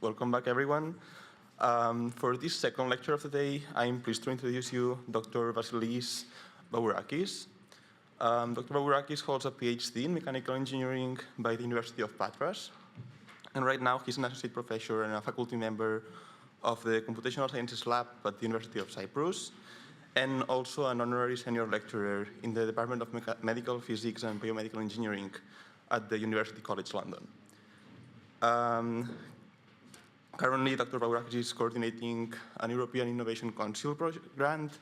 Welcome back, everyone. For this second lecture of the day, I'm pleased to introduce you Dr. Vasileios Vavourakis. Dr. Vavourakis holds a PhD in mechanical engineering by the University of Patras. And right now, he's an associate professor and a faculty member of the Computational Sciences Lab at the University of Cyprus, and also an honorary senior lecturer in the Department of Medical Physics and Biomedical Engineering at the University College London. Currently, Dr. Vavourakis is coordinating an European Innovation Council grant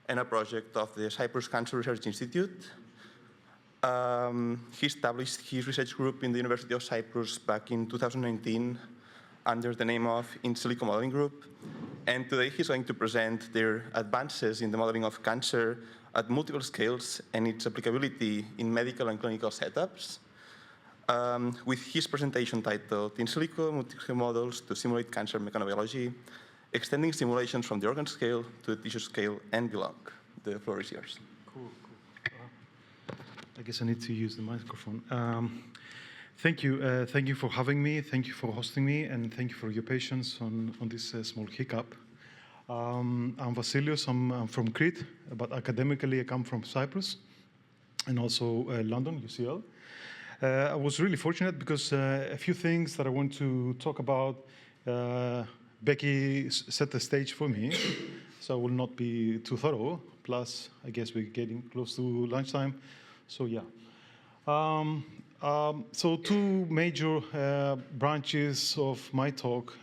and a project of the Cyprus Cancer Research Institute. He established his research group in the University of Cyprus back in 2019 under the name of In Silico Modeling Group. And today he's going to present their advances in the modeling of cancer at multiple scales and its applicability in medical and clinical setups. With his presentation titled In Silico Multiscale Models to Simulate Cancer Mechanobiology, Extending Simulations from the Organ Scale to the Tissue Scale and Beyond. The floor is yours. Cool. I guess I need to use the microphone. Thank you. Thank you for having me. Thank you for hosting me. And thank you for your patience on this small hiccup. I'm Vasileios. I'm from Crete, but academically I come from Cyprus and also London, UCL. I was really fortunate because a few things that I want to talk about, Becky set the stage for me, so I will not be too thorough. Plus, I guess we're getting close to lunchtime, so yeah. So two major branches of my talk.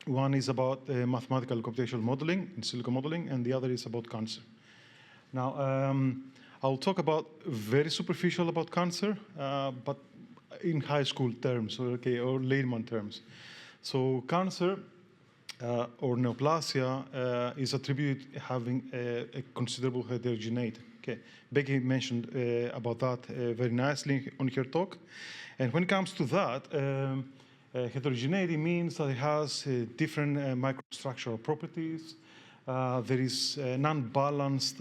One is about mathematical computational modeling, in silico modeling, and the other is about cancer. Now, I'll talk about very superficial about cancer, but in high school terms, or layman terms. So cancer or neoplasia is attributed having a considerable heterogeneity. Okay, Becky mentioned about that very nicely on her talk. And when it comes to that, heterogeneity means that it has different microstructural properties. There is an unbalanced,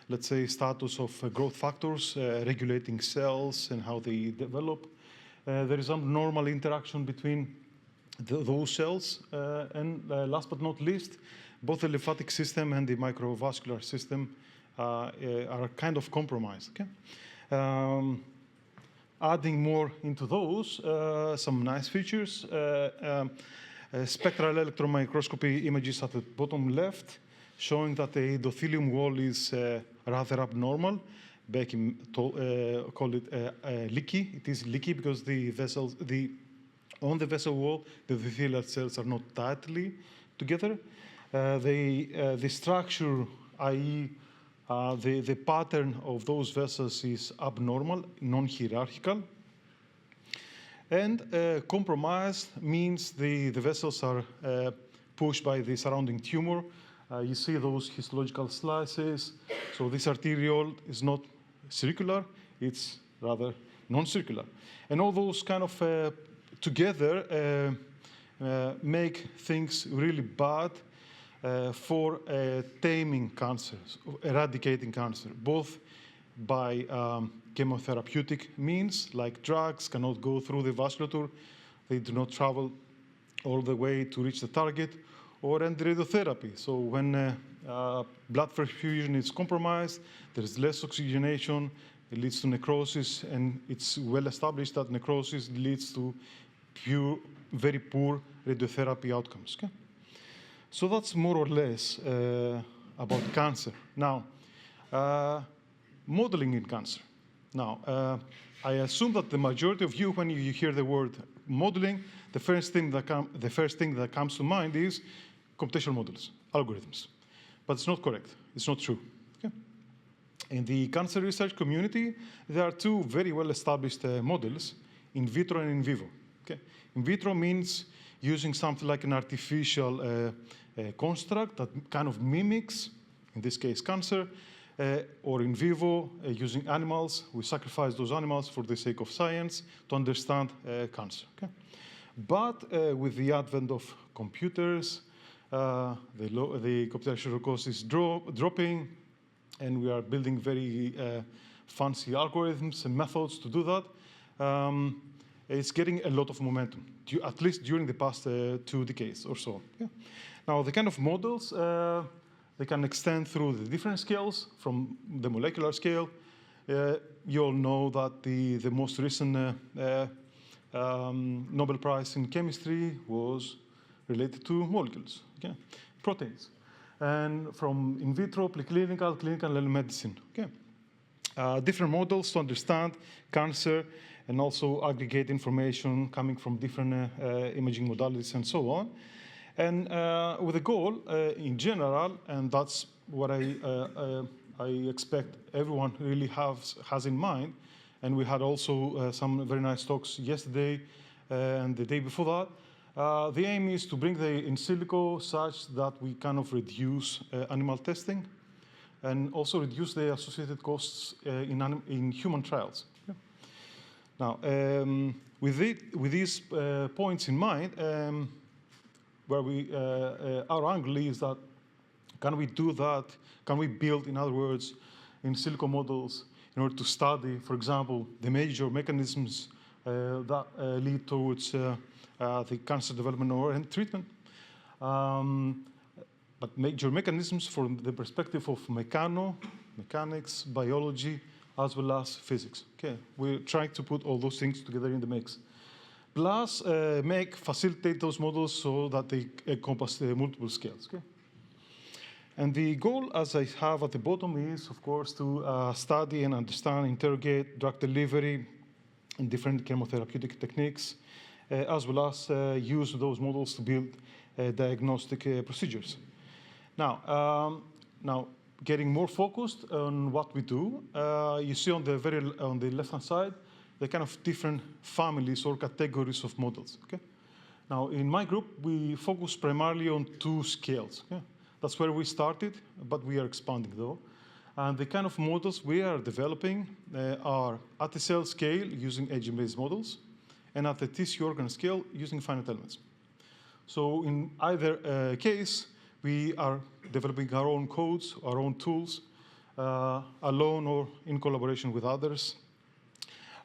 let's say, status of growth factors regulating cells and how they develop. There is some normal interaction between those cells. And last but not least, both the lymphatic system and the microvascular system are kind of compromised. Okay? Adding more into those, some nice features. Spectral electron microscopy images at the bottom left, showing that the endothelium wall is rather abnormal. Becky called it leaky. It is leaky because the vessels, on the vessel wall, the endothelial cells are not tightly together. The structure, i.e., the pattern of those vessels is abnormal, non-hierarchical. And compromised means the vessels are pushed by the surrounding tumor. You see those histological slices. So this arteriole is not circular, it's rather non-circular. And all those kind of together make things really bad for taming cancers, eradicating cancer, both by chemotherapeutic means, like drugs cannot go through the vasculature, they do not travel all the way to reach the target, or end radiotherapy. So when blood perfusion is compromised, there is less oxygenation, it leads to necrosis, and it's well established that necrosis leads to very poor radiotherapy outcomes. Okay? So that's more or less about cancer. Now, modeling in cancer. Now, I assume that the majority of you, when you hear the word modeling, the first thing that comes to mind is computational models, algorithms. But it's not correct. It's not true. Okay? In the cancer research community, there are two very well-established models, in vitro and in vivo. Okay? In vitro means using something like an artificial construct that kind of mimics, in this case, cancer, or in vivo, using animals. We sacrifice those animals for the sake of science to understand cancer. Okay? But with the advent of computers, the computational cost is dropping, and we are building very fancy algorithms and methods to do that. it's getting a lot of momentum, at least during the past 2 decades or so. Yeah. Now, the kind of models, they can extend through the different scales, from the molecular scale. You all know that the most recent Nobel Prize in chemistry was related to molecules, okay? Proteins. And from in vitro, preclinical, clinical, and medicine. Okay? Different models to understand cancer and also aggregate information coming from different imaging modalities and so on. And with a goal in general, and that's what I expect everyone really has in mind, and we had also some very nice talks yesterday and the day before that. The aim is to bring the in silico such that we kind of reduce animal testing and also reduce the associated costs in human trials. Yeah. Now, with these points in mind, where our angle is that can we do that? Can we build, in other words, in silico models in order to study, for example, the major mechanisms that lead towards the cancer development or treatment? But major mechanisms from the perspective of mechanics, biology, as well as physics. Okay, we're trying to put all those things together in the mix. Plus, facilitate those models so that they encompass the multiple scales. Okay? And the goal, as I have at the bottom, is, of course, to study and understand, interrogate drug delivery and different chemotherapeutic techniques, as well as use those models to build diagnostic procedures. Now, getting more focused on what we do, you see on the left-hand side the kind of different families or categories of models. Okay? Now, in my group, we focus primarily on 2 scales. Okay? That's where we started, but we are expanding, though. And the kind of models we are developing are at the cell scale using agent-based models, and at the tissue organ scale using finite elements. So in either case, we are developing our own codes, our own tools, alone or in collaboration with others.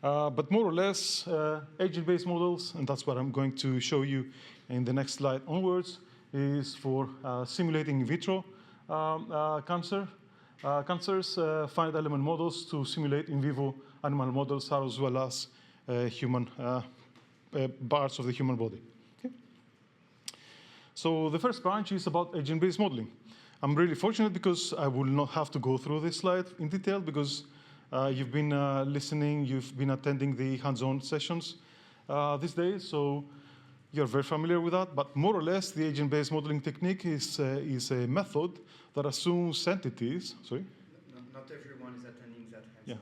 But more or less, agent-based models, and that's what I'm going to show you in the next slide onwards, is for simulating in vitro cancers, finite element models to simulate in vivo animal models, as well as human parts of the human body. Okay? So the first branch is about agent-based modeling. I'm really fortunate because I will not have to go through this slide in detail because you've been listening, you've been attending the hands-on sessions these days, so you're very familiar with that. But more or less, the agent-based modeling technique is a method that assumes entities. Sorry? Not everyone is attending that hands-on. Yeah.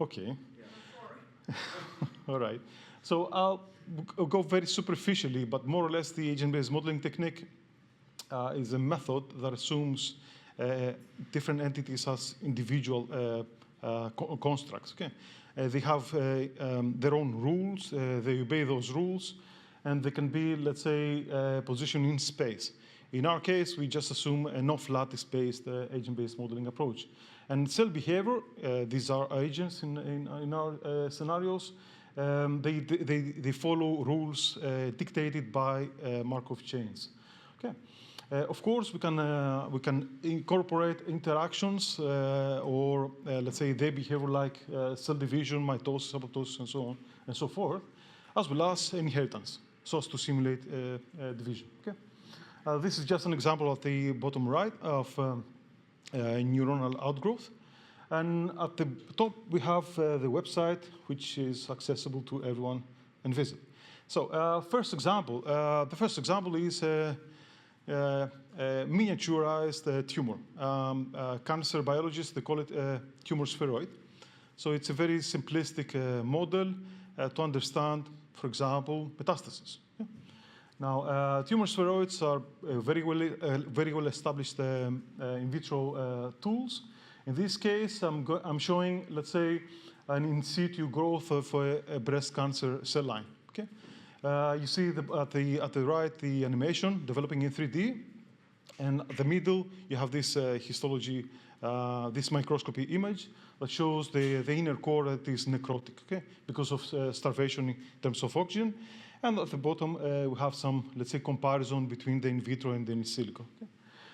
Okay. Yeah. All right. So I'll go very superficially, but more or less, the agent-based modeling technique is a method that assumes different entities as individual constructs. Okay, they have their own rules. They obey those rules, and they can be, let's say, positioned in space. In our case, we just assume a no-lattice-based agent-based modeling approach. And cell behavior, these are agents in our scenarios. They follow rules dictated by Markov chains. Okay. Of course, we can incorporate interactions or let's say their behavior like cell division, mitosis, apoptosis, and so on and so forth, as well as inheritance, so as to simulate division. Okay. This is just an example at the bottom right of neuronal outgrowth, and at the top we have the website, which is accessible to everyone and visit. So first example, the first example is miniaturized tumor. Cancer biologists, they call it tumor spheroid. So it's a very simplistic model to understand, for example, metastasis. Yeah. Now, tumor spheroids are very well established in vitro tools. In this case, I'm showing, let's say, an in situ growth of a breast cancer cell line. Okay. You see at the right the animation developing in 3D, and at the middle you have this histology this microscopy image that shows the inner core that is necrotic, okay, because of starvation in terms of oxygen. And at the bottom, we have some, let's say, comparison between the in vitro and the in silico. Okay?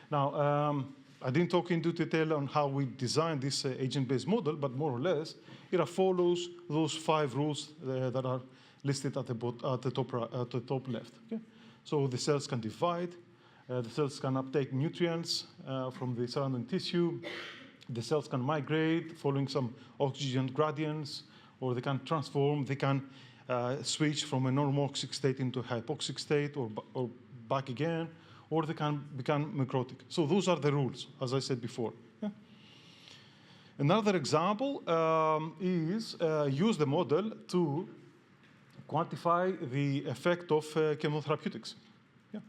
Now, I didn't talk into detail on how we designed this agent-based model, but more or less, it follows those 5 rules that are listed at the top left. Okay? So the cells can divide, the cells can uptake nutrients from the surrounding tissue, the cells can migrate following some oxygen gradients, or they can transform, they can switch from a normoxic state into a hypoxic state, or back again, or they can become necrotic. So those are the rules, as I said before. Yeah? Another example is use the model to quantify the effect of chemotherapeutics. Yeah.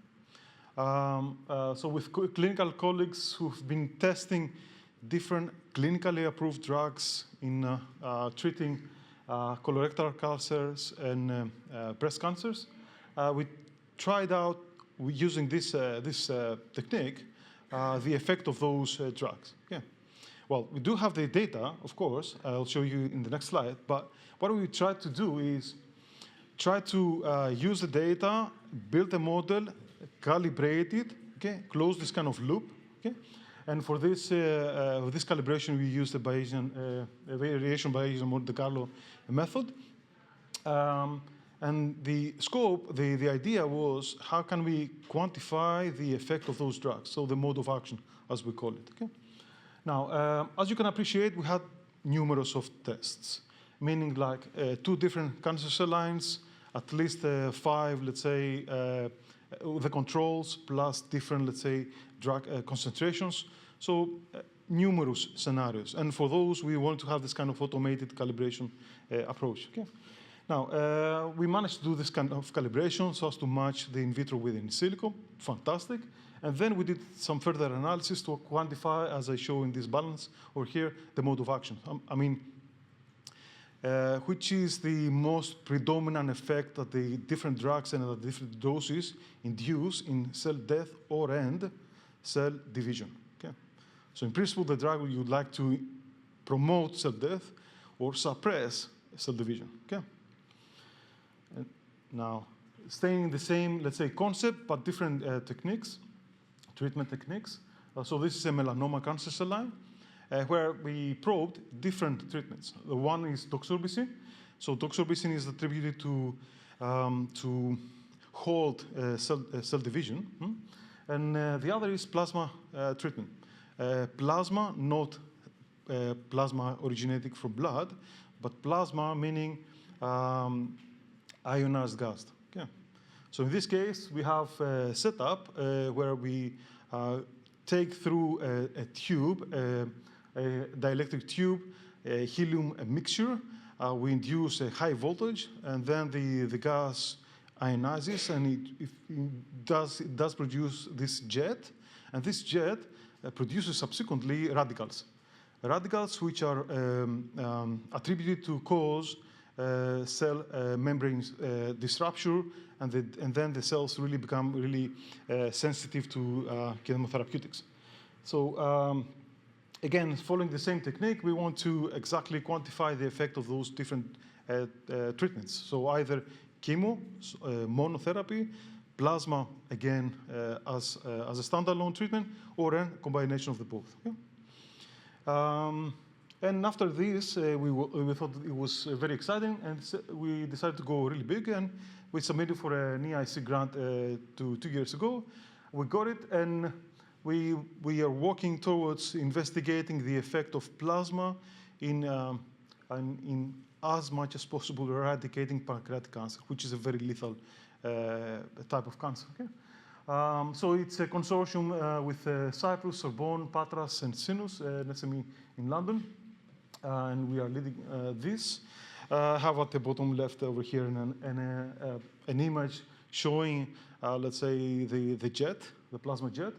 So with clinical colleagues who've been testing different clinically approved drugs in treating colorectal cancers and breast cancers, we tried out, using this technique, the effect of those drugs. Yeah. Well, we do have the data, of course. I'll show you in the next slide. But what we tried to do is try to use the data, build a model, calibrate it, okay, close this kind of loop. Okay? And for this calibration, we used the Bayesian variation Bayesian Monte Carlo method. And the scope, the idea was, how can we quantify the effect of those drugs? So the mode of action, as we call it. Okay? Now, as you can appreciate, we had numerous of tests, meaning like 2 different cancer cell lines, at least 5, let's say, the controls, plus different, let's say, drug concentrations. So numerous scenarios. And for those, we want to have this kind of automated calibration approach. Okay? Now, we managed to do this kind of calibration so as to match the in vitro with in silico. Fantastic. And then we did some further analysis to quantify, as I show in this balance over here, the mode of action. I mean, which is the most predominant effect that the different drugs and the different doses induce in cell death or end cell division. Okay? So in principle, the drug you would like to promote cell death or suppress cell division. Okay? And now, staying in the same, let's say, concept, but different techniques, treatment techniques. So this is a melanoma cancer cell line, where we probed different treatments. The one is doxorubicin. So doxorubicin is attributed to halt cell division. And the other is plasma treatment. Plasma, not plasma originating from blood, but plasma meaning ionized gas. Okay. So in this case, we have a setup where we take through a tube, a dielectric tube, a helium mixture. We induce a high voltage, and then the gas ionizes, and it does produce this jet, and this jet produces subsequently radicals. Radicals which are attributed to cause cell membranes disruption, and then the cells really become really sensitive to chemotherapeutics. So again, following the same technique, we want to exactly quantify the effect of those different treatments. So either chemo, monotherapy, plasma, again, as a standalone treatment, or a combination of the both. Okay? And after this, we thought it was very exciting, and we decided to go really big, and we submitted for an EIC grant 2 years ago. We got it, and we are working towards investigating the effect of plasma in as much as possible eradicating pancreatic cancer, which is a very lethal type of cancer. Okay? So it's a consortium with Cyprus, Sorbonne, Patras, and Sinus, an SME in London. And we are leading this. I have at the bottom left over here an image showing, let's say, the jet, the plasma jet,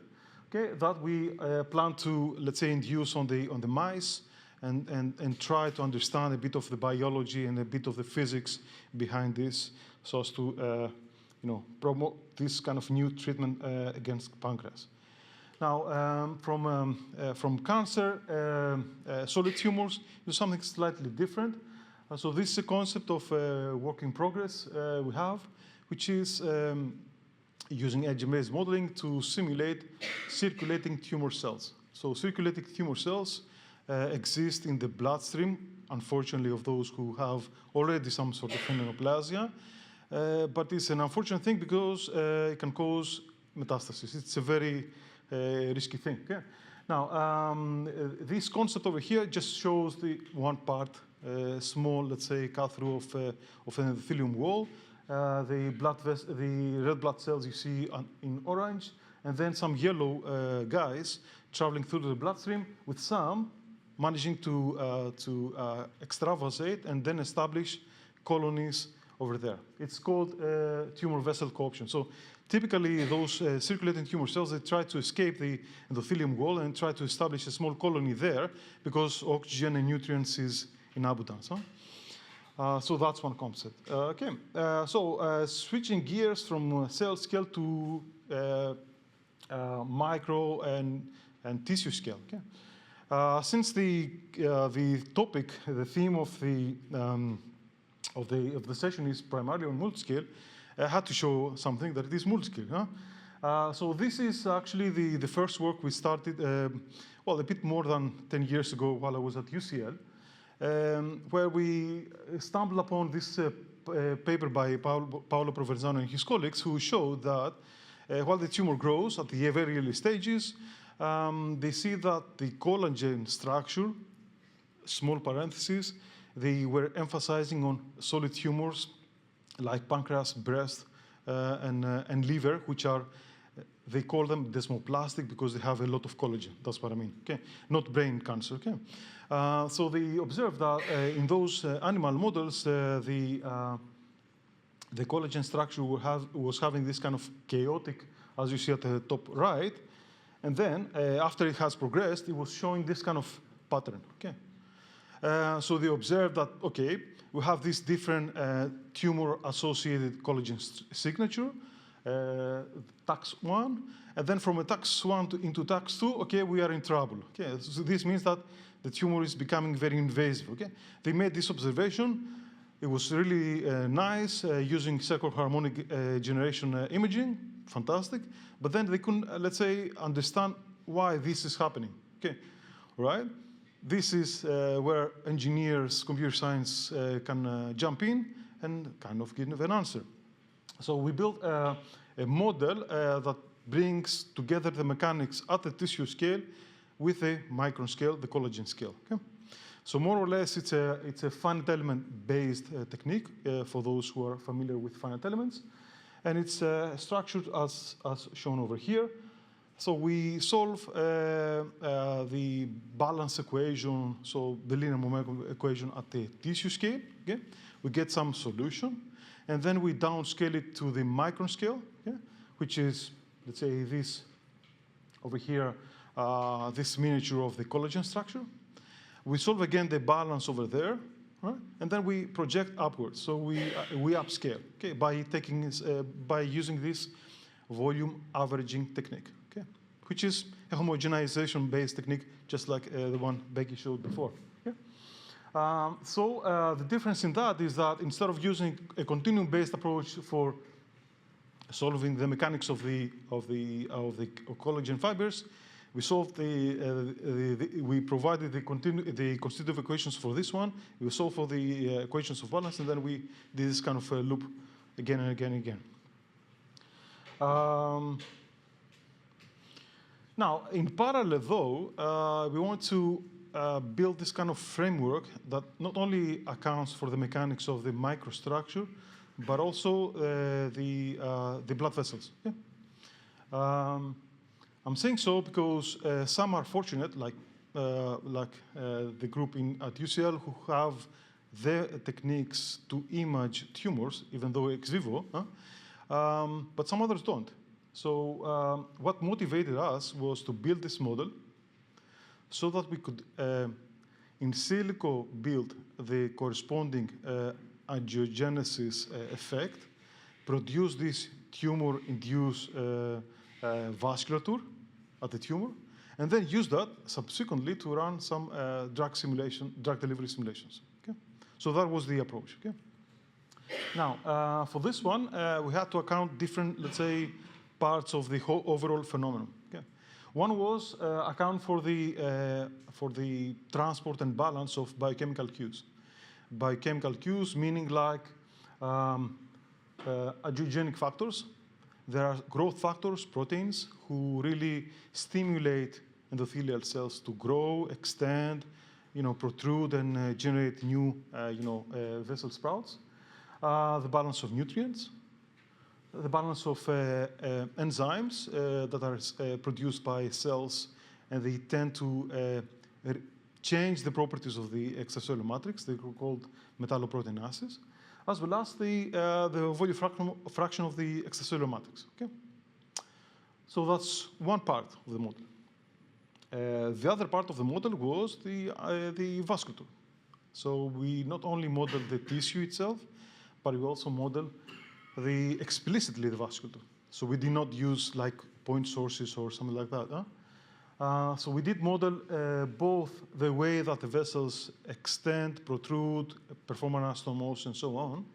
okay, that we plan to, let's say, induce on the mice and try to understand a bit of the biology and a bit of the physics behind this, so as to promote this kind of new treatment against pancreas. Now, from cancer, solid tumors, do something slightly different. So this is a concept of work in progress we have, which is using edge-based modeling to simulate circulating tumor cells. So circulating tumor cells exist in the bloodstream, unfortunately, of those who have already some sort of neoplasia. But it's an unfortunate thing because it can cause metastasis. It's a very risky thing. Okay? Now, this concept over here just shows the one part, small, let's say, cut-through of an endothelium wall. The red blood cells you see in orange, and then some yellow guys traveling through the bloodstream, with some managing to extravasate and then establish colonies over there. It's called tumor vessel cooption. So typically, those circulating tumor cells, they try to escape the endothelium wall and try to establish a small colony there because oxygen and nutrients is in abundance. Huh? So that's one concept. Okay. Switching gears from cell scale to micro and tissue scale. Okay. Since the topic, the theme of the session is primarily on multiscale, I had to show something that it is multiscale. Huh? So this is actually the first work we started, well, a bit more than 10 years ago while I was at UCL, where we stumbled upon this paper by Paolo Provenzano and his colleagues, who showed that while the tumor grows at the very early stages, they see that the collagen structure, small parentheses, they were emphasizing on solid tumors like pancreas, breast, and liver, which are, they call them desmoplastic because they have a lot of collagen. That's what I mean, okay? Not brain cancer, okay? So they observed that in those animal models, the collagen structure was having this kind of chaotic, as you see at the top right, and then after it has progressed, it was showing this kind of pattern, okay? So they observed that, okay, we have this different tumor-associated collagen signature, TAX1, and then from a TAX1 into TAX2, okay, we are in trouble. Okay, so this means that the tumor is becoming very invasive. Okay, they made this observation. It was really nice using circular harmonic generation imaging, fantastic. But then they couldn't, let's say, understand why this is happening. Okay, right? This is where engineers, computer science can jump in and kind of give an answer. So we built a model that brings together the mechanics at the tissue scale with a micron scale, the collagen scale. Okay? So more or less, it's a finite element-based technique for those who are familiar with finite elements. And it's structured as shown over here. So we solve the balance equation, so the linear momentum equation at the tissue scale. Okay? We get some solution. And then we downscale it to the micron scale, okay? Which is, let's say, this over here, this miniature of the collagen structure. We solve again the balance over there, right? And then we project upwards. So we upscale, okay, by using this volume averaging technique, okay, which is a homogenization-based technique, just like the one Becky showed before. Okay? The difference in that is that instead of using a continuum-based approach for solving the mechanics of the collagen fibers, we solved we provided the constitutive equations for this one. We solved for the equations of balance, and then we did this kind of loop again and again and again. Now, in parallel, though, we want to build this kind of framework that not only accounts for the mechanics of the microstructure, but also the blood vessels. Yeah? I'm saying so because some are fortunate, like the group at UCL, who have their techniques to image tumors, even though ex vivo, but some others don't. So what motivated us was to build this model so that we could, in silico, build the corresponding angiogenesis effect, produce this tumor-induced vasculature, at the tumor, and then use that subsequently to run some drug delivery simulations. Okay? So that was the approach. Okay? Now, for this one, we had to account different, let's say, parts of the whole overall phenomenon. Okay? One was account for the transport and balance of biochemical cues. Biochemical cues meaning like angiogenic factors. There are growth factors, proteins, who really stimulate endothelial cells to grow, extend, protrude, and generate new, vessel sprouts. The balance of nutrients, the balance of enzymes that are produced by cells, and they tend to change the properties of the extracellular matrix. They're called metalloproteinases, as well as the volume fraction of the extracellular matrix. Okay? So that's one part of the model. The other part of the model was the vasculature. So we not only modeled the tissue itself, but we also model explicitly the vasculature. So we did not use like point sources or something like that. So we did model both the way that the vessels extend, protrude, perform anastomosis, and so on,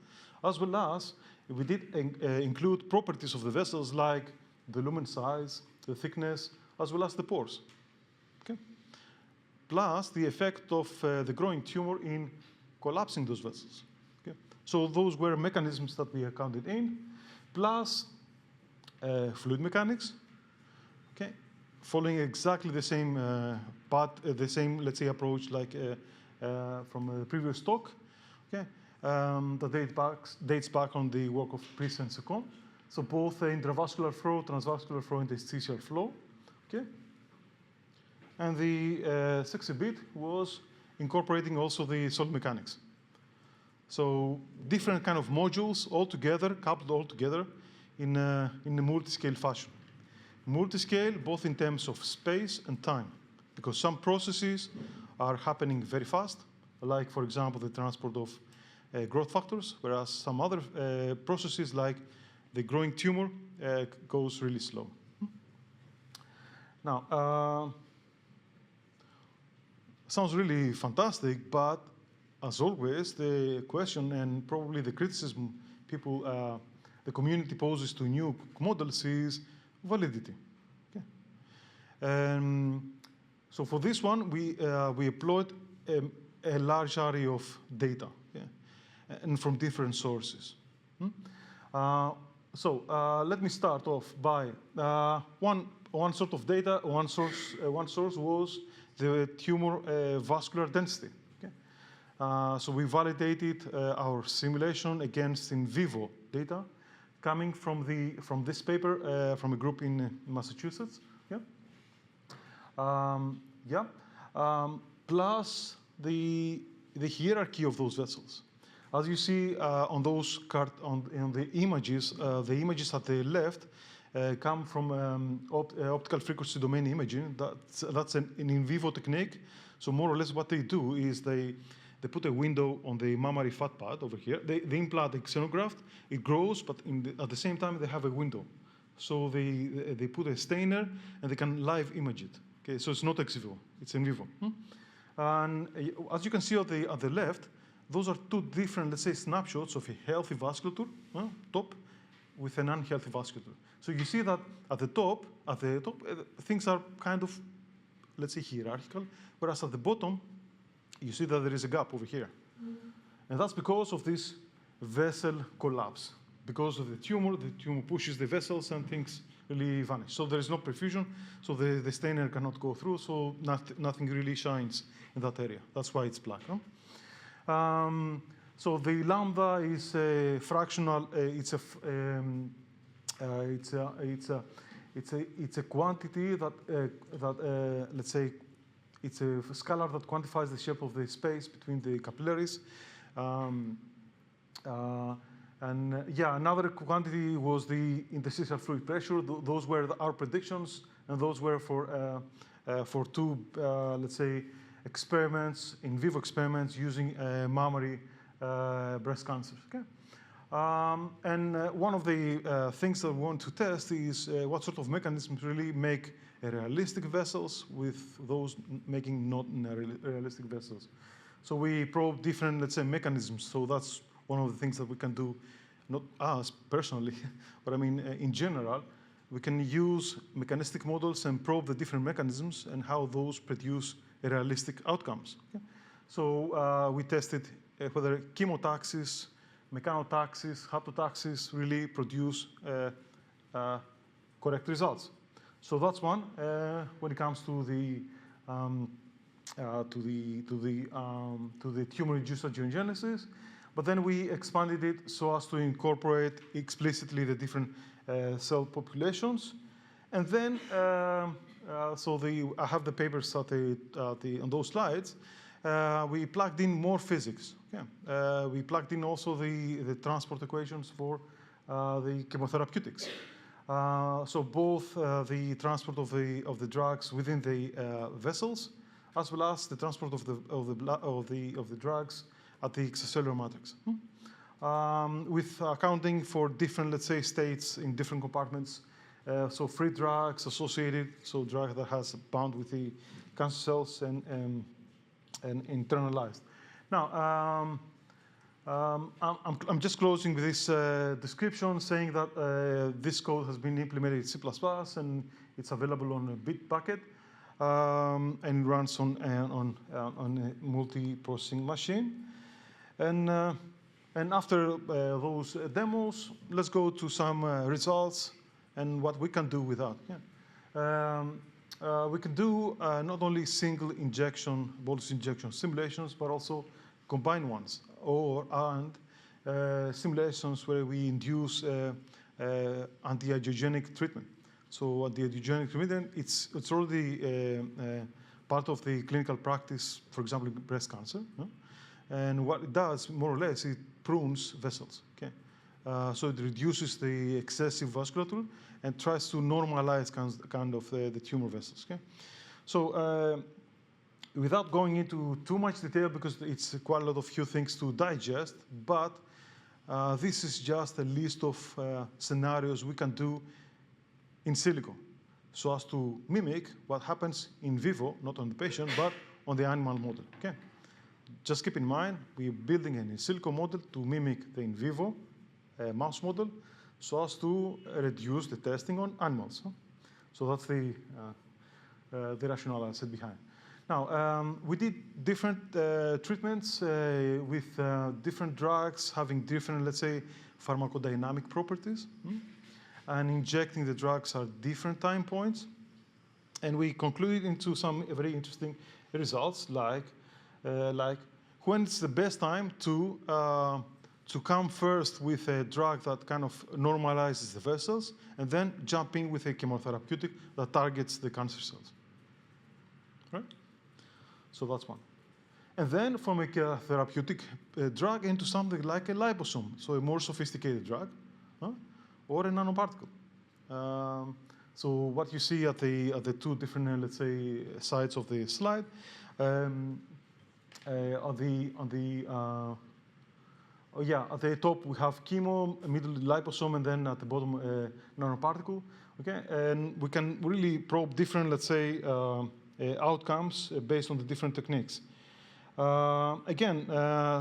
as well as we did include properties of the vessels like the lumen size, the thickness, as well as the pores. Okay? Plus the effect of the growing tumor in collapsing those vessels. Okay? So those were mechanisms that we accounted in, plus fluid mechanics. Okay? Following exactly the same path, the same, let's say, approach like from the previous talk, okay, that dates back on the work of Priest and Secon. So both intravascular flow, transvascular flow, interstitial flow, okay. And the sexy bit was incorporating also the solid mechanics. So different kind of modules all together, coupled all together in a multiscale fashion. Multiscale, both in terms of space and time, because some processes are happening very fast, like, for example, the transport of growth factors, whereas some other processes, like the growing tumor, goes really slow. Now, sounds really fantastic, but as always, the question and probably the criticism people, the community poses to new models is validity. Okay. So for this one, we employed a large array of data, okay, and from different sources. Let me start off by one sort of data. One source was the tumor vascular density. Okay. So we validated our simulation against in vivo data, coming from this paper from a group in Massachusetts, plus the hierarchy of those vessels. As you see on those on the images at the left come from optical frequency domain imaging. That's an in vivo technique. So more or less what they do is they put a window on the mammary fat pad over here. They implant a xenograft. It grows, but at the same time, they have a window. So they put a stainer, and they can live image it. Okay, so it's not ex vivo. It's in vivo. And as you can see at the left, those are two different, let's say, snapshots of a healthy vasculature, top, with an unhealthy vasculature. So you see that at the top, things are kind of, let's say, hierarchical, whereas at the bottom, you see that there is a gap over here. And that's because of this vessel collapse. Because of the tumor pushes the vessels and things really vanish. So there is no perfusion, so the stainer cannot go through, so nothing really shines in that area. That's why it's black. So the lambda is a fractional, it's a quantity that let's say, it's a scalar that quantifies the shape of the space between the capillaries. Another quantity was the interstitial fluid pressure. Those were our predictions, and those were for two, let's say, experiments, in vivo experiments using mammary breast cancer. Okay? One of the things that we want to test is what sort of mechanisms really make realistic vessels with those making not realistic vessels. So we probe different, let's say, mechanisms. So that's one of the things that we can do, not us personally, but I mean in general. We can use mechanistic models and probe the different mechanisms and how those produce realistic outcomes. Okay? So we tested whether chemotaxis, mechanotaxis, haptotaxis really produce correct results. So that's one when it comes to the tumor-induced angiogenesis. But then we expanded it so as to incorporate explicitly the different cell populations. And then, I have the papers on those slides. We plugged in more physics. Okay. We plugged in also the transport equations for the chemotherapeutics. So both the transport of the drugs within the vessels, as well as the transport of the drugs at the extracellular matrix, with accounting for different, let's say, states in different compartments. So free drugs associated, so drug that has bound with the cancer cells and internalized. Now, I'm just closing with this description, saying that this code has been implemented in C++, and it's available on a Bitbucket, and runs on a multi-processing machine. And after those demos, let's go to some results and what we can do with that. Yeah. We can do not only single injection, bolus injection simulations, but also combined ones, and simulations where we induce anti-angiogenic treatment. So anti-angiogenic treatment, it's already part of the clinical practice, for example, in breast cancer. And what it does, more or less, it prunes vessels. Okay? So it reduces the excessive vasculature and tries to normalize kind of the tumor vessels. Okay? So without going into too much detail, because it's quite a lot of few things to digest, but this is just a list of scenarios we can do in silico, so as to mimic what happens in vivo, not on the patient, but on the animal model. Okay? Just keep in mind, we're building an in silico model to mimic the in vivo mouse model, so as to reduce the testing on animals. So that's the rationale I said behind. Now, we did different treatments with different drugs having different, let's say, pharmacodynamic properties, and injecting the drugs at different time points. And we concluded into some very interesting results, like when it's the best time to come first with a drug that kind of normalizes the vessels, and then jump in with a chemotherapeutic that targets the cancer cells. Right? So that's one. And then from a therapeutic drug into something like a liposome, so a more sophisticated drug, or a nanoparticle. So what you see at the two different, let's say, sides of the slide, at the top we have chemo, middle liposome, and then at the bottom nanoparticle. Okay, and we can really probe different, let's say, outcomes based on the different techniques. Again,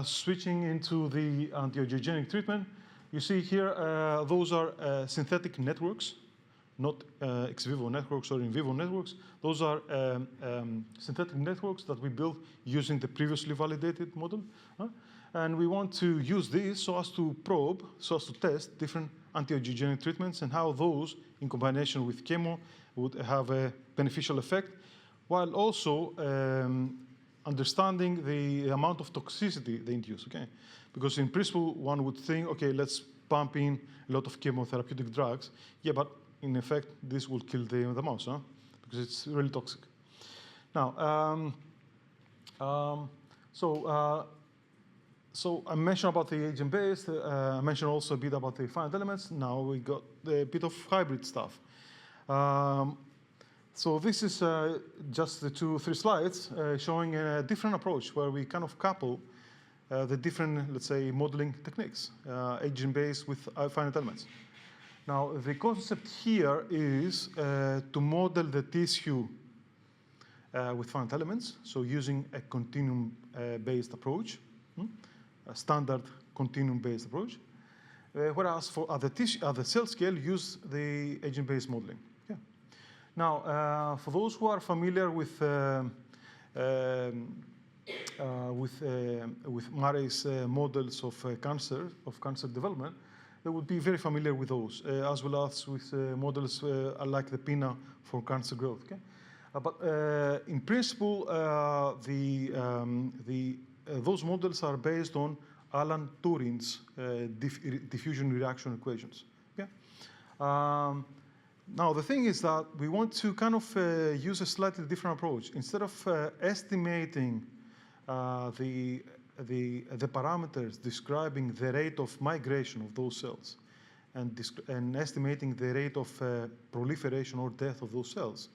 switching into the anti-angiogenic treatment, you see here those are synthetic networks, not ex vivo networks or in vivo networks. Those are synthetic networks that we built using the previously validated model. And we want to use these so as to probe, so as to test different anti-angiogenic treatments and how those, in combination with chemo, would have a beneficial effect, while also understanding the amount of toxicity they induce. Okay? Because in principle, one would think, okay, let's pump in a lot of chemotherapeutic drugs. Yeah, but in effect, this will kill the mouse, because it's really toxic. Now, so I mentioned about the agent-based. I mentioned also a bit about the finite elements. Now we got a bit of hybrid stuff. So this is just the 2 or 3 slides showing a different approach where we kind of couple the different, let's say, modeling techniques, agent-based with finite elements. Now, the concept here is to model the tissue with finite elements, so using a continuum-based approach, a standard continuum-based approach, whereas for at the cell scale, use the agent-based modeling. Yeah. Now, for those who are familiar with Murray's models of cancer development, they would be very familiar with those, as well as with models like the PINA for cancer growth. Okay? But in principle, those models are based on Alan Turing's diffusion reaction equations. Okay? Now, the thing is that we want to kind of use a slightly different approach. Instead of estimating the parameters describing the rate of migration of those cells and estimating the rate of proliferation or death of those cells,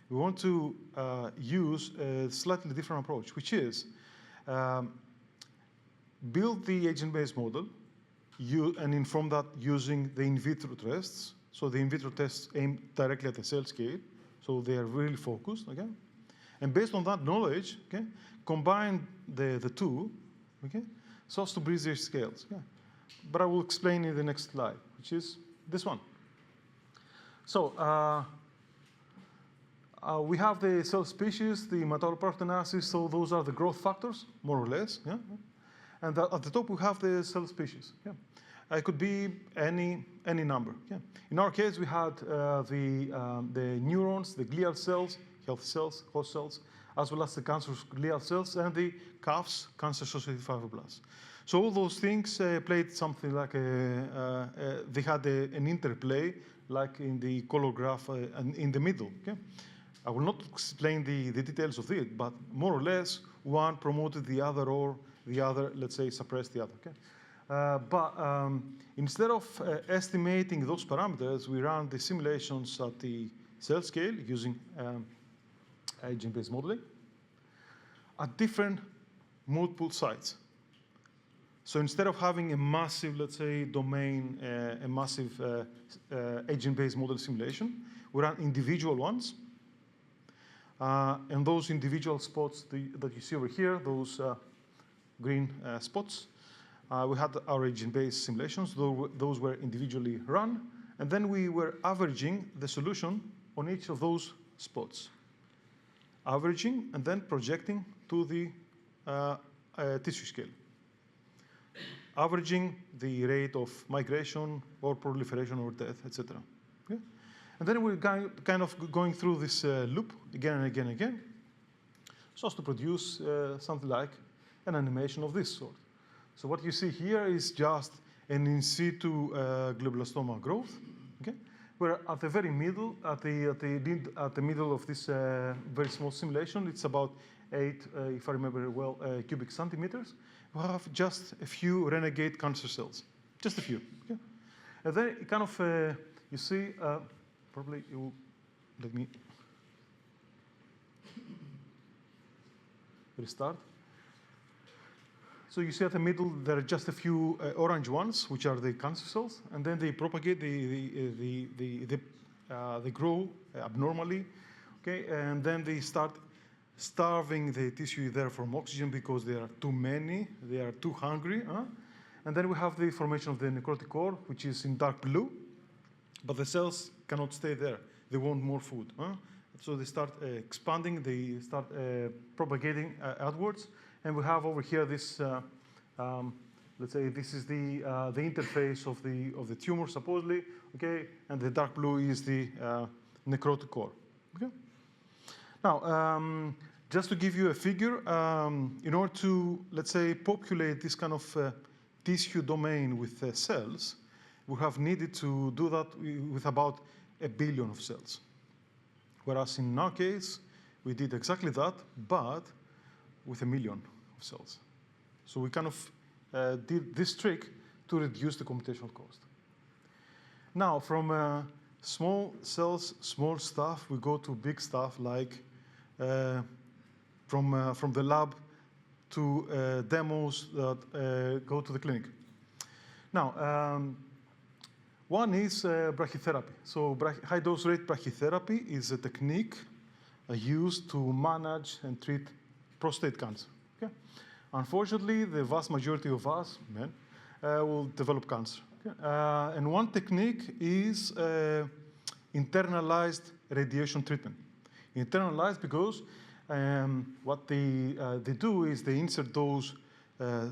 we want to use a slightly different approach, which is build the agent-based model and inform that using the in vitro tests. So the in vitro tests aim directly at the cell scale, so they are really focused, okay? And based on that knowledge, okay, combine the two, okay, so as to bridge their scales. Yeah. But I will explain in the next slide, which is this one. So we have the cell species, the metabolic product analysis, so those are the growth factors, more or less. Yeah? And at the top, we have the cell species. Yeah? It could be any number. Yeah? In our case, we had the neurons, the glial cells, healthy cells, host cells, as well as the cancerous glial cells, and the CAFs, cancer-associated fibroblasts. So all those things played something like they had an interplay, like in the color graph in the middle. Okay? I will not explain the details of it, but more or less, one promoted the other, or the other, let's say, suppressed the other. Okay? But instead of estimating those parameters, we ran the simulations at the cell scale using agent-based modeling at different multiple sites. So instead of having a massive, let's say, domain, a massive agent-based model simulation, we ran individual ones. And those individual spots that you see over here, those green spots, we had our agent-based simulations. Those were individually run. And then we were averaging the solution on each of those spots. Averaging and then projecting to the tissue scale. Averaging the rate of migration or proliferation or death, etc. Okay? And then we're kind of going through this loop again and again and again, so as to produce something like an animation of this sort. So what you see here is just an in situ glioblastoma growth, okay? Where at the very middle, at the middle of this very small simulation, it's about 8, if I remember well, cubic centimeters. We have just a few renegade cancer cells, just a few. Okay? And then it kind of, you see, probably you will let me restart. So you see at the middle, there are just a few orange ones, which are the cancer cells, and then they propagate, they grow abnormally, okay, and then they start starving the tissue there from oxygen because there are too many, they are too hungry. And then we have the formation of the necrotic core, which is in dark blue, but the cells cannot stay there. They want more food. So they start expanding, they start propagating outwards. And we have over here this, let's say this is the interface of the tumor, supposedly, okay? And the dark blue is the necrotic core, okay? Now, just to give you a figure, in order to, let's say, populate this kind of tissue domain with cells, we have needed to do that with about 1 billion of cells. Whereas in our case, we did exactly that, but with 1 million of cells. So we kind of did this trick to reduce the computational cost. Now, from small cells, small stuff, we go to big stuff like from the lab to demos that go to the clinic. Now, one is brachytherapy. So high-dose rate brachytherapy is a technique used to manage and treat prostate cancer. Okay? Unfortunately, the vast majority of us, men, will develop cancer. Okay? And one technique is internalized radiation treatment. Internalized because what they do is they insert those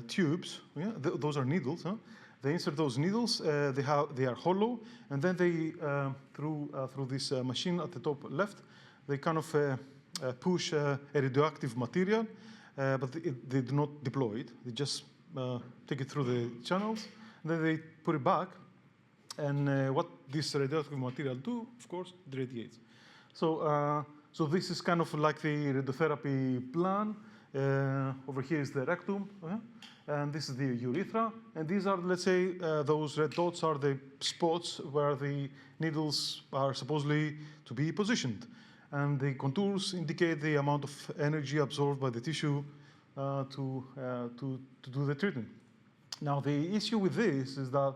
tubes. Yeah? Those are needles. Huh? They insert those needles. They are hollow, and then they through this machine at the top left, they kind of push a radioactive material, but they do not deploy it. They just take it through the channels, and then they put it back. And what this radioactive material do, of course, it radiates. So, so this is kind of like the radiotherapy plan. Over here is the rectum, and this is the urethra. And these are, let's say, those red dots are the spots where the needles are supposedly to be positioned. And the contours indicate the amount of energy absorbed by the tissue to do the treatment. Now, the issue with this is that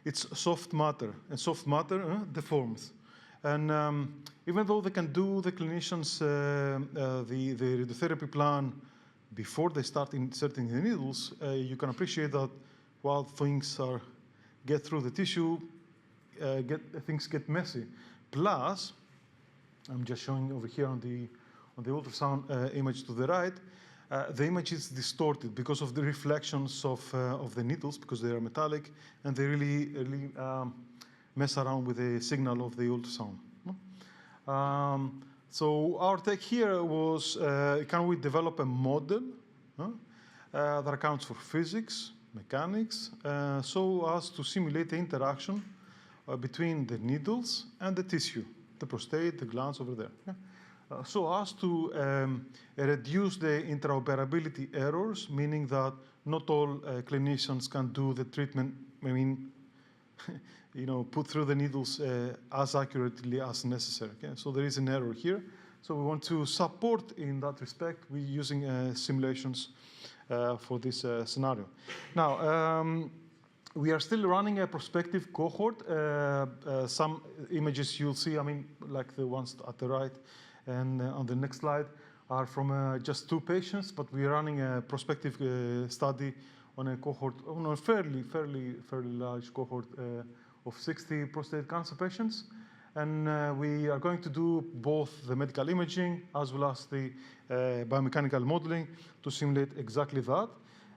it's soft matter, and soft matter deforms. And even though they can do the clinicians the radiotherapy plan before they start inserting the needles, you can appreciate that while things get through the tissue, things get messy. Plus, I'm just showing over here on the ultrasound image to the right, the image is distorted because of the reflections of the needles, because they are metallic, and they really mess around with the signal of the ultrasound. So our take here was, can we develop a model that accounts for physics, mechanics, so as to simulate the interaction between the needles and the tissue, the prostate, the glands over there. So as to reduce the interoperability errors, meaning that not all clinicians can do the treatment, I mean, put through the needles as accurately as necessary. Okay? So there is an error here. So we want to support in that respect. We're using simulations for this scenario. Now, we are still running a prospective cohort. Some images you'll see, I mean, like the ones at the right and on the next slide, are from just 2 patients, but we are running a prospective study on a cohort, on a fairly large cohort of 60 prostate cancer patients. And we are going to do both the medical imaging as well as the biomechanical modeling to simulate exactly that.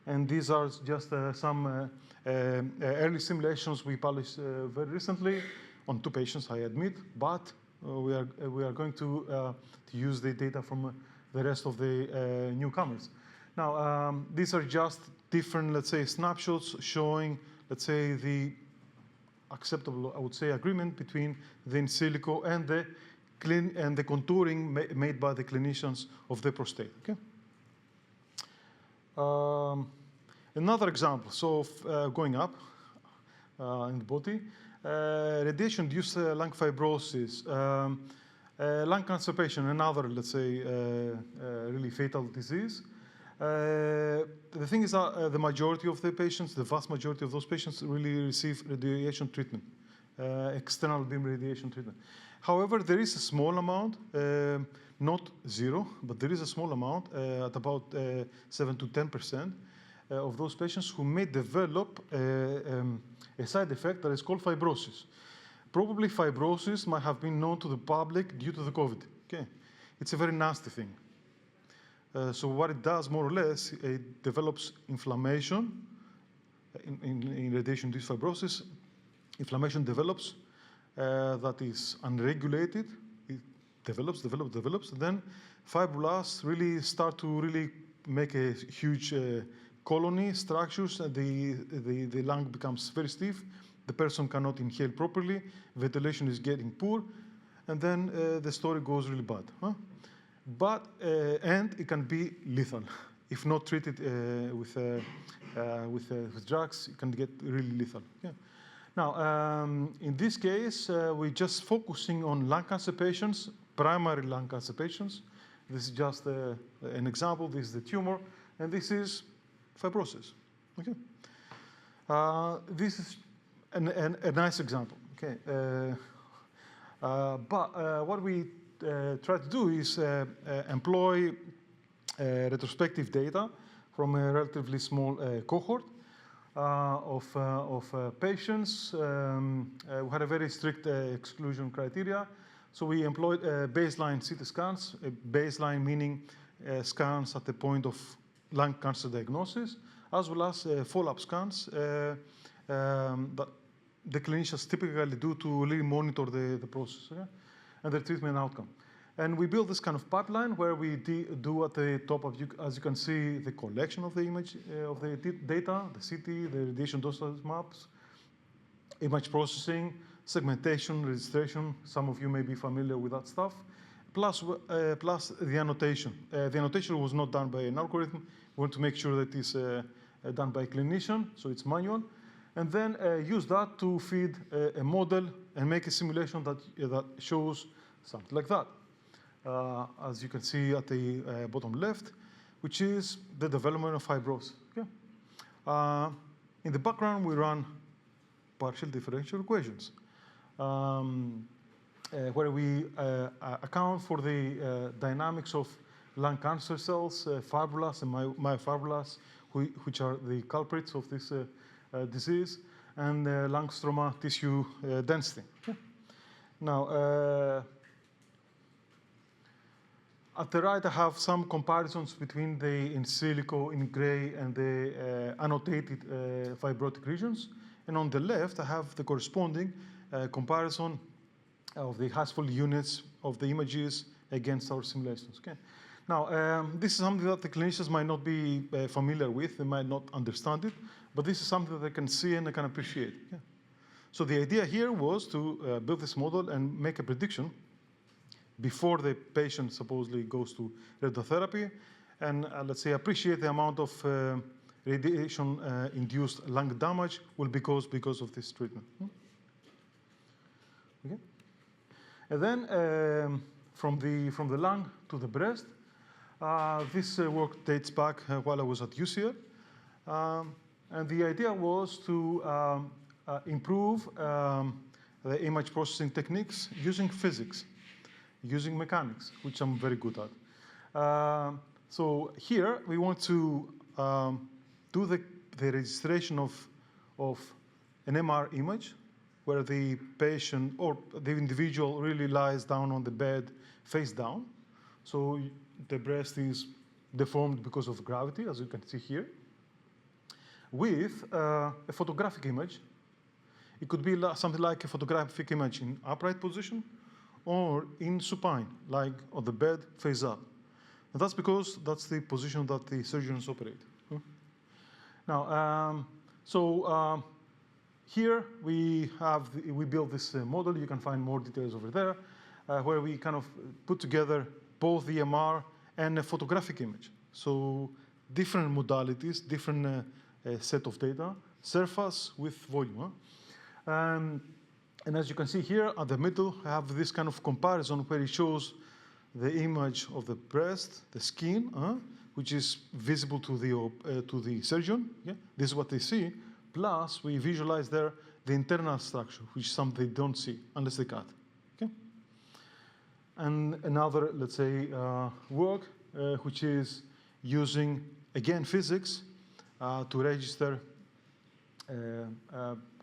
And these are just some early simulations we published very recently on 2 patients, I admit, but we are going to use the data from the rest of the newcomers. Now, these are just different, let's say, snapshots showing, let's say, the acceptable, I would say, agreement between the in silico and the contouring made by the clinicians of the prostate. Okay. Another example. So going up in the body, radiation-induced lung fibrosis, lung cancer patient, another, let's say, really fatal disease. The thing is that the majority of the patients, the vast majority of those patients really receive radiation treatment, external beam radiation treatment. However, there is a small amount, not zero, but there is a small amount at about 7 to 10% of those patients who may develop a side effect that is called fibrosis. Probably fibrosis might have been known to the public due to the COVID. Okay, it's a very nasty thing. So what it does, more or less, it develops inflammation in radiation-induced fibrosis. Inflammation develops that is unregulated. It develops, and then fibroblasts really start to really make a huge colony structures. The lung becomes very stiff. The person cannot inhale properly. Ventilation is getting poor, and then the story goes really bad. But and it can be lethal if not treated with drugs. It can get really lethal. Yeah. Now, in this case, we're just focusing on lung cancer patients, primary lung cancer patients, This is just an example. This is the tumor, and this is fibrosis. Okay. This is a nice example. Okay. But what we try to do is employ retrospective data from a relatively small cohort of patients. We had a very strict exclusion criteria. So we employed baseline CT scans, baseline meaning scans at the point of lung cancer diagnosis, as well as follow-up scans that the clinicians typically do to really monitor the process and the treatment outcome. And we build this kind of pipeline where we do at the top of, as you can see, the collection of the image of the data, the CT, the radiation dosage maps, image processing, segmentation, registration. Some of you may be familiar with that stuff. Plus the annotation. The annotation was not done by an algorithm. We want to make sure that it's done by a clinician, so it's manual. And then use that to feed a model and make a simulation that shows something like that. As you can see at the bottom left, which is the development of fibrosis. Okay? In the background, we run partial differential equations, where we account for the dynamics of lung cancer cells, fibrillas and myofibrillas, which are the culprits of this disease, and lung stroma tissue density. Okay? Now, at the right, I have some comparisons between the in silico in gray and the annotated fibrotic regions. And on the left, I have the corresponding comparison of the Haskell units of the images against our simulations. Okay? Now, this is something that the clinicians might not be familiar with. They might not understand it. But this is something that they can see and they can appreciate. Okay? So the idea here was to build this model and make a prediction before the patient supposedly goes to radiotherapy, and let's say appreciate the amount of radiation-induced lung damage will be caused because of this treatment. Okay. And then from the lung to the breast, this work dates back while I was at UCL, and the idea was to improve the image processing techniques using physics, using mechanics, which I'm very good at. So here we want to do the registration of an MR image where the patient or the individual really lies down on the bed face down. So the breast is deformed because of gravity, as you can see here, with a photographic image. It could be something like a photographic image in upright position, or in supine, like on the bed, face up. And that's because that's the position that the surgeons operate. Now, here we build this model. You can find more details over there, where we kind of put together both the MR and a photographic image. So different modalities, different set of data, surface with volume. And as you can see here at the middle, I have this kind of comparison where it shows the image of the breast, the skin, which is visible to the surgeon. Yeah? This is what they see. Plus, we visualize there the internal structure, which is something they don't see unless they cut. Okay? And another, let's say, work, which is using, again, physics to register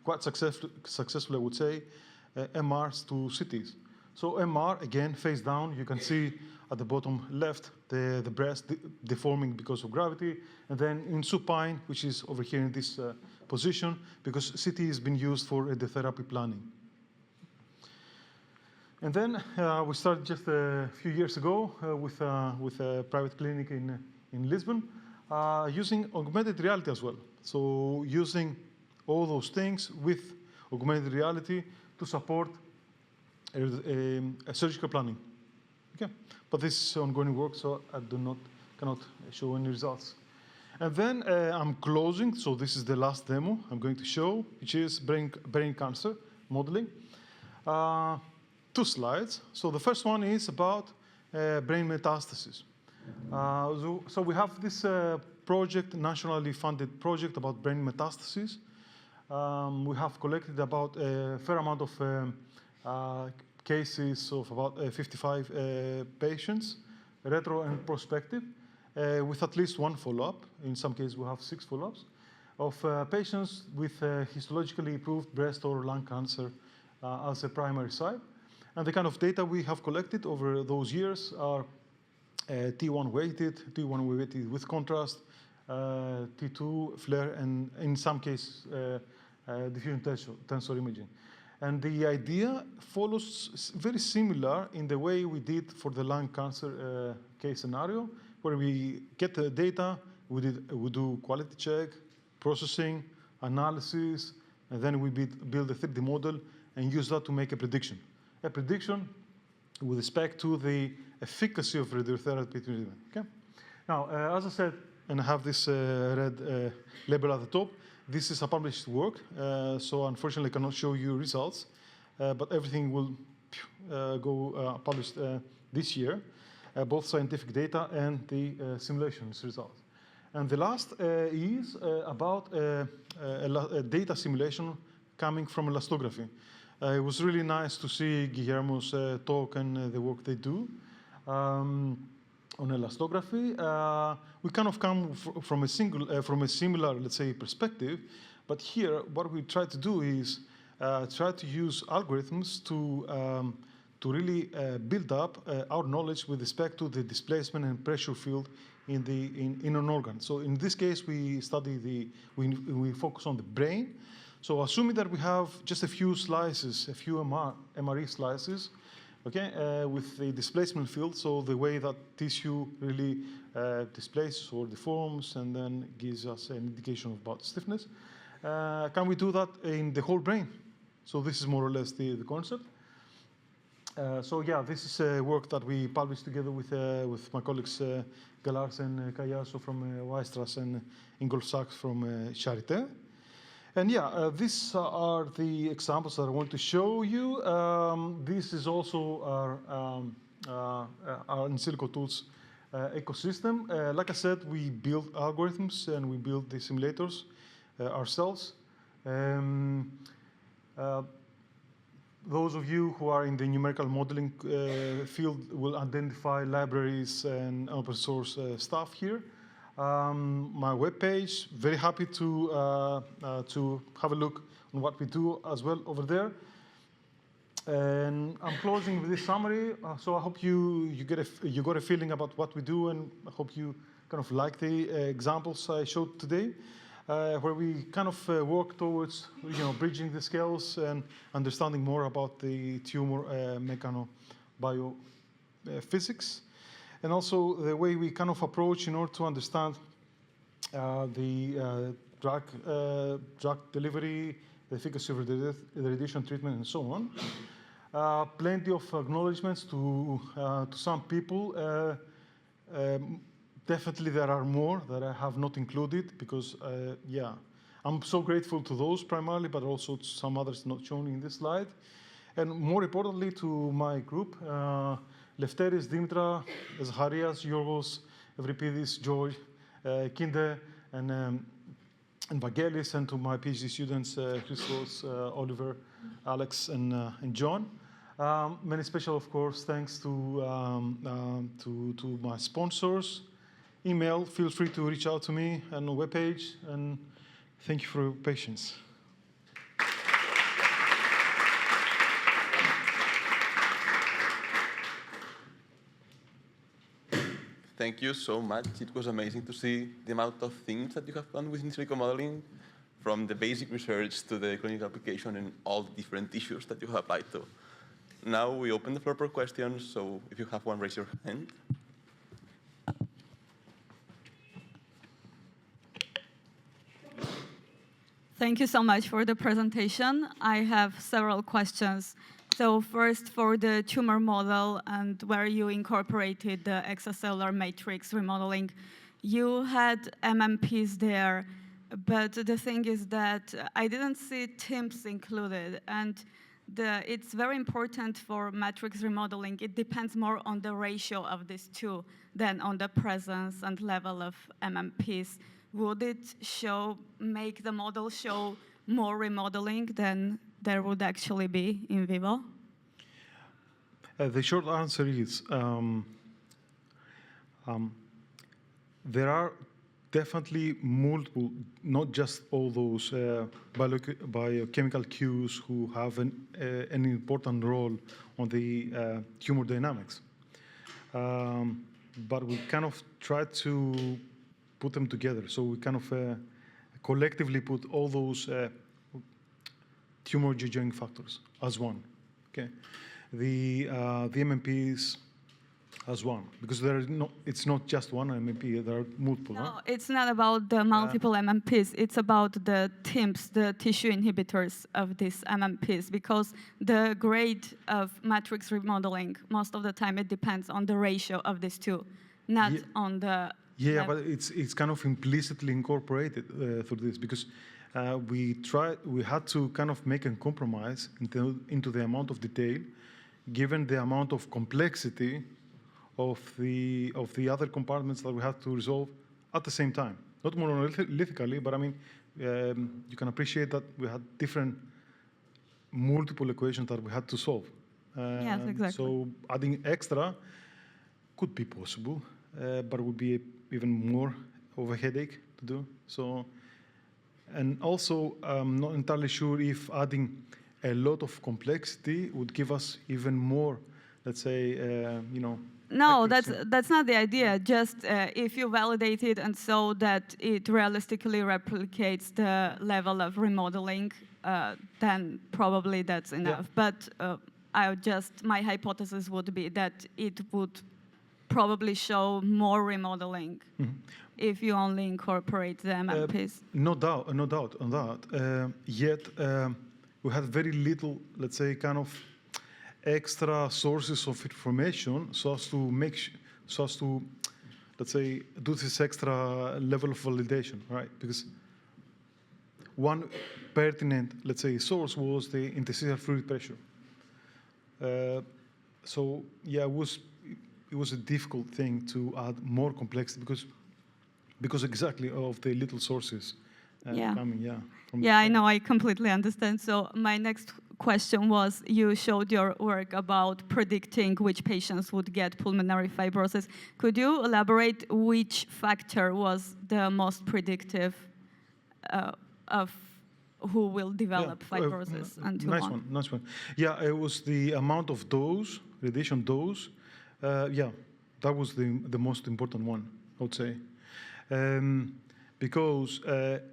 quite successfully, I would say, MRs to CTs. So MR, again, face down. You can see at the bottom left the breast deforming because of gravity. And then in supine, which is over here in this position, because CT has been used for radiotherapy planning. And then we started just a few years ago with a private clinic in Lisbon, using augmented reality as well. So using all those things with augmented reality to support a surgical planning. Okay, but this is ongoing work, so I cannot show any results. And then I'm closing, so this is the last demo I'm going to show, which is brain cancer modeling. 2 slides. So the first one is about brain metastasis. So we have this project, nationally funded project about brain metastasis. We have collected about a fair amount of cases of about 55 patients, retro and prospective, with at least one follow-up. In some cases, we have 6 follow-ups of patients with histologically improved breast or lung cancer as a primary site. And the kind of data we have collected over those years are T1 weighted with contrast, T2 flare, and in some cases, diffusion tensor imaging. And the idea follows very similar in the way we did for the lung cancer case scenario, where we get the data, we do quality check, processing, analysis, and then we build a 3D model and use that to make a prediction. A prediction with respect to the efficacy of radiotherapy treatment. Okay? Now, as I said, and I have this red label at the top, this is a published work, so unfortunately I cannot show you results, but everything will go published this year, both scientific data and the simulations results. And the last is about a data simulation coming from elastography. It was really nice to see Guillermo's talk and the work they do on elastography. We kind of come from a similar, let's say, perspective, but here what we try to do is try to use algorithms to really build up our knowledge with respect to the displacement and pressure field in an organ. So in this case, we study we focus on the brain. So assuming that we have just a few slices, a few MRE slices, okay, with the displacement field, so the way that tissue really displaces or deforms and then gives us an indication about stiffness, can we do that in the whole brain? So this is more or less the concept. So yeah, this is work that we published together with my colleagues Galars and Kayaso from Weierstrass and Ingolf Sachs from Charité. And yeah, these are the examples that I want to show you. This is also our in silico tools ecosystem. Like I said, we build algorithms and we build the simulators ourselves. Those of you who are in the numerical modeling field will identify libraries and open source stuff here. My webpage, very happy to have a look on what we do as well over there. And I'm closing with this summary. So I hope you got a feeling about what we do, and I hope you kind of like the examples I showed today, where we kind of work towards bridging the scales and understanding more about the tumor mechanobiophysics. And also the way we kind of approach in order to understand the drug delivery, the efficacy of the radiation treatment, and so on. Plenty of acknowledgements to some people. Definitely there are more that I have not included because, yeah, I'm so grateful to those primarily, but also to some others not shown in this slide. And more importantly, to my group, Lefteris, Dimitra, Zacharias, Yorgos, Evripidis, George, Kinde, and Vangelis, and to my PhD students, Christos, Oliver, Alex, and John. Many special, of course, thanks to my sponsors. Email, feel free to reach out to me on the webpage, and thank you for your patience. Thank you so much. It was amazing to see the amount of things that you have done within silico modeling, from the basic research to the clinical application and all the different issues that you have applied to. Now we open the floor for questions, so if you have one, raise your hand. Thank you so much for the presentation. I have several questions. So first, for the tumor model and where you incorporated the extracellular matrix remodeling, you had MMPs there, but the thing is that I didn't see TIMPs included. And it's very important for matrix remodeling. It depends more on the ratio of these two than on the presence and level of MMPs. Would it make the model show more remodeling than there would actually be in vivo? The short answer is there are definitely multiple, not just all those biochemical cues who have an important role on the tumor dynamics. But we kind of try to put them together. So we kind of collectively put all those tumor angiogenic factors as one. Okay, the MMPs as one, because it's not just one MMP, there are multiple. No, huh? it's not about the multiple MMPs. It's about the TIMPs, the tissue inhibitors of these MMPs, because the grade of matrix remodeling, most of the time it depends on the ratio of these two, not on the... Yeah, but it's kind of implicitly incorporated through this, because we had to kind of make a compromise into the amount of detail, given the amount of complexity of the other compartments that we had to resolve at the same time. Not monolithically, but I mean, you can appreciate that we had different multiple equations that we had to solve. Yes, exactly. So adding extra could be possible, but it would be even more of a headache to do. So, and also, I'm not entirely sure if adding a lot of complexity would give us even more, let's say, No, accuracy. that's not the idea. Just if you validate it and so that it realistically replicates the level of remodeling, then probably that's enough. Yeah. But my hypothesis would be that it would probably show more remodeling if you only incorporate the MMPs. No doubt on that. Yet we had very little, let's say, kind of extra sources of information so as to let's say, do this extra level of validation, right? Because one pertinent, let's say, source was the interstitial fluid pressure. So yeah, it was a difficult thing to add more complexity because exactly of the little sources coming, Yeah, I know, I completely understand. So my next question was, you showed your work about predicting which patients would get pulmonary fibrosis. Could you elaborate which factor was the most predictive of who will develop fibrosis and who won't? Nice one. Yeah, it was the amount of dose, radiation dose. That was the most important one, I would say. Because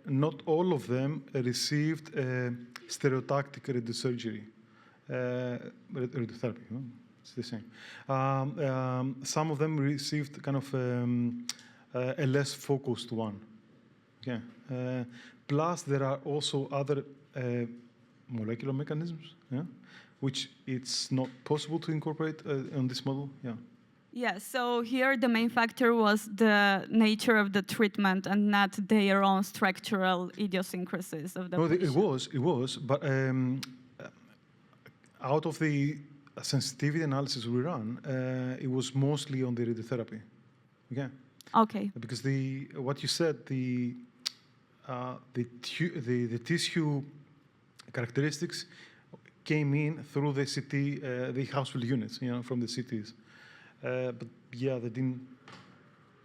not all of them received stereotactic radiosurgery, radiotherapy. It's the same. Some of them received kind of a less focused one. Okay. Plus, there are also other molecular mechanisms, which it's not possible to incorporate on this model. Yeah, so here the main factor was the nature of the treatment and not their own structural idiosyncrasies of the patient. It was, but out of the sensitivity analysis we ran, it was mostly on the radiotherapy. Okay. Because what you said, the tissue characteristics came in through the CT, the hospital units, from the CTs. But yeah, they didn't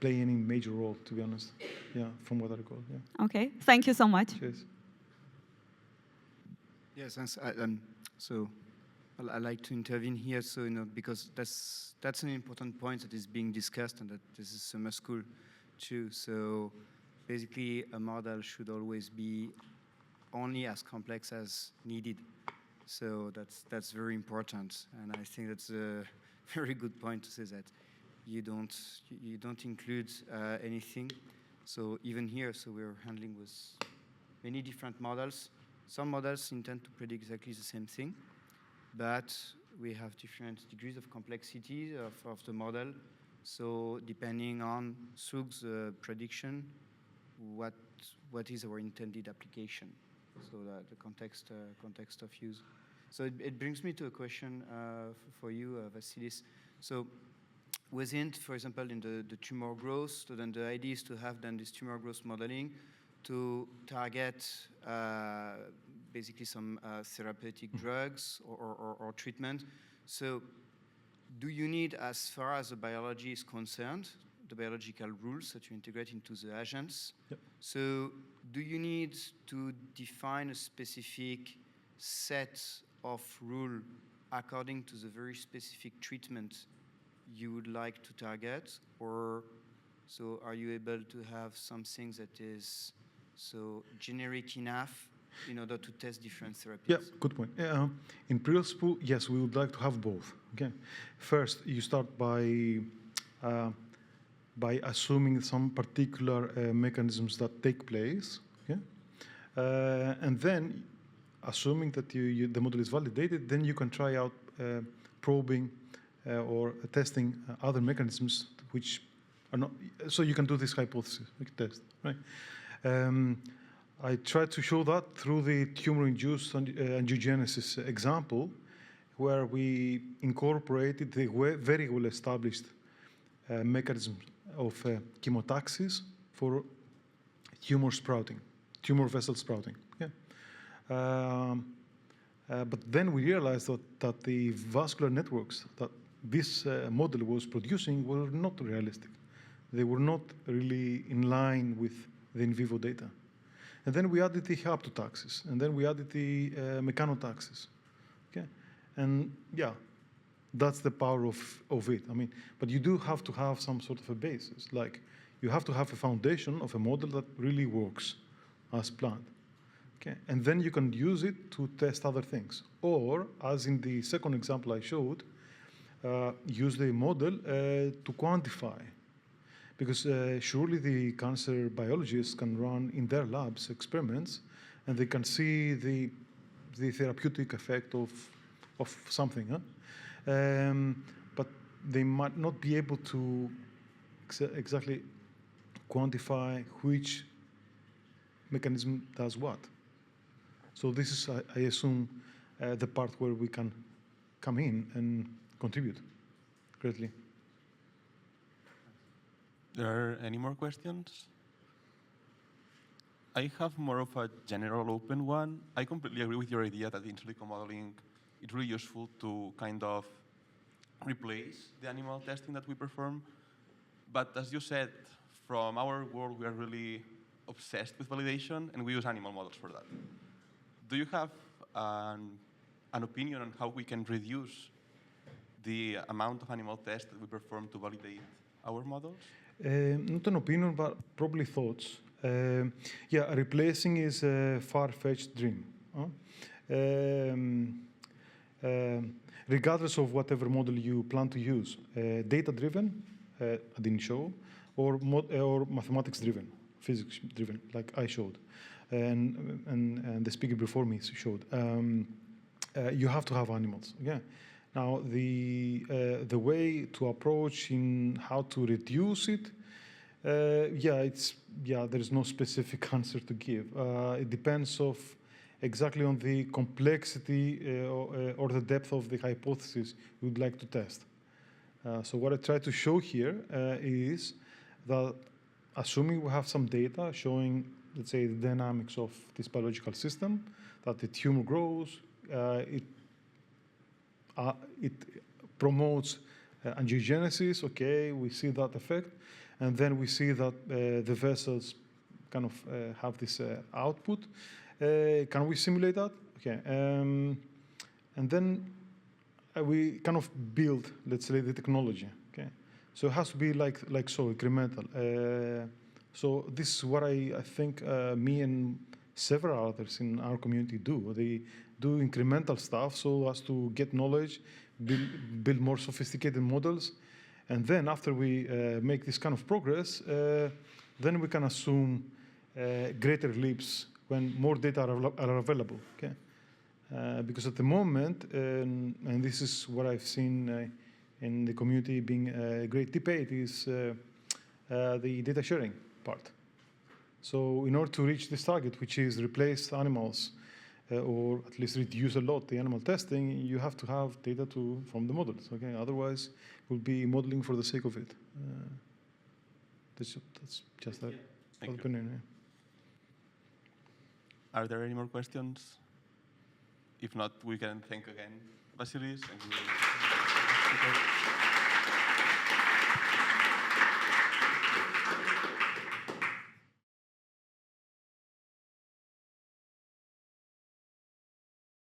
play any major role, to be honest. Yeah, from what I recall. Yeah. Okay, thank you so much. Cheers. Yes, so I like to intervene here, so because that's an important point that is being discussed, and that this is summer school too. So basically, a model should always be only as complex as needed. So that's very important, and I think that's a very good point to say that you don't include anything. So even here, so we're handling with many different models. Some models intend to predict exactly the same thing, but we have different degrees of complexity of the model. So depending on Sug's prediction, what is our intended application? So the context of use. So it brings me to a question for you, Vasileios. So within, for example, in the tumor growth, so then the idea is to have then this tumor growth modeling to target basically some therapeutic drugs or treatment. So do you need, as far as the biology is concerned, the biological rules that you integrate into the agents? Yep. So do you need to define a specific set of rule according to the very specific treatment you would like to target? Or so are you able to have something that is so generic enough in order to test different therapies? Yeah, good point. In principle, yes, we would like to have both. Okay, first you start by assuming some particular mechanisms that take place. Okay, and then assuming that the model is validated, then you can try out probing or testing other mechanisms which are not. So you can do this hypothesis test, right? I tried to show that through the tumor-induced angiogenesis example, where we incorporated the very well-established mechanism of chemotaxis for tumor sprouting, tumor vessel sprouting. Yeah. But then we realized that the vascular networks that this model was producing were not realistic. They were not really in line with the in vivo data. And then we added the haptotaxis, and then we added the mechanotaxis. Okay, and yeah, that's the power of it. I mean, but you do have to have some sort of a basis. Like, you have to have a foundation of a model that really works as planned. Okay, and then you can use it to test other things. Or, as in the second example I showed, use the model to quantify. Because surely the cancer biologists can run in their labs experiments, and they can see the therapeutic effect of something. Huh? But they might not be able to exactly quantify which mechanism does what. So this is, I assume, the part where we can come in and contribute greatly. There are any more questions? I have more of a general open one. I completely agree with your idea that in silico modeling, it's really useful to kind of replace the animal testing that we perform. But as you said, from our world, we are really obsessed with validation, and we use animal models for that. Do you have an opinion on how we can reduce the amount of animal tests that we perform to validate our models? Not an opinion, but probably thoughts. Yeah, replacing is a far-fetched dream. Regardless of whatever model you plan to use, data-driven, I didn't show, or mathematics-driven, physics-driven, like I showed, and the speaker before me showed. You have to have animals. Yeah. Now, the way to approach in how to reduce it, there's no specific answer to give. It depends exactly on the complexity or the depth of the hypothesis you would like to test. So what I try to show here is that assuming we have some data showing, let's say, the dynamics of this biological system, that the tumor grows, it promotes angiogenesis, okay, we see that effect, and then we see that the vessels kind of have this output. Can we simulate that? Okay, and then we kind of build, let's say, the technology, okay? So it has to be like so, incremental. So this is what I think me and several others in our community do. They do incremental stuff so as to get knowledge, build more sophisticated models, and then after we make this kind of progress, then we can assume greater leaps when more data are available. Okay, because at the moment, and this is what I've seen in the community being a great debate, is the data sharing part. So in order to reach this target, which is replace animals or at least reduce a lot the animal testing, you have to have data from the models. Okay, otherwise, it will be modeling for the sake of it. That's just that opinion. Yeah. Are there any more questions? If not, we can thank again Vasileios.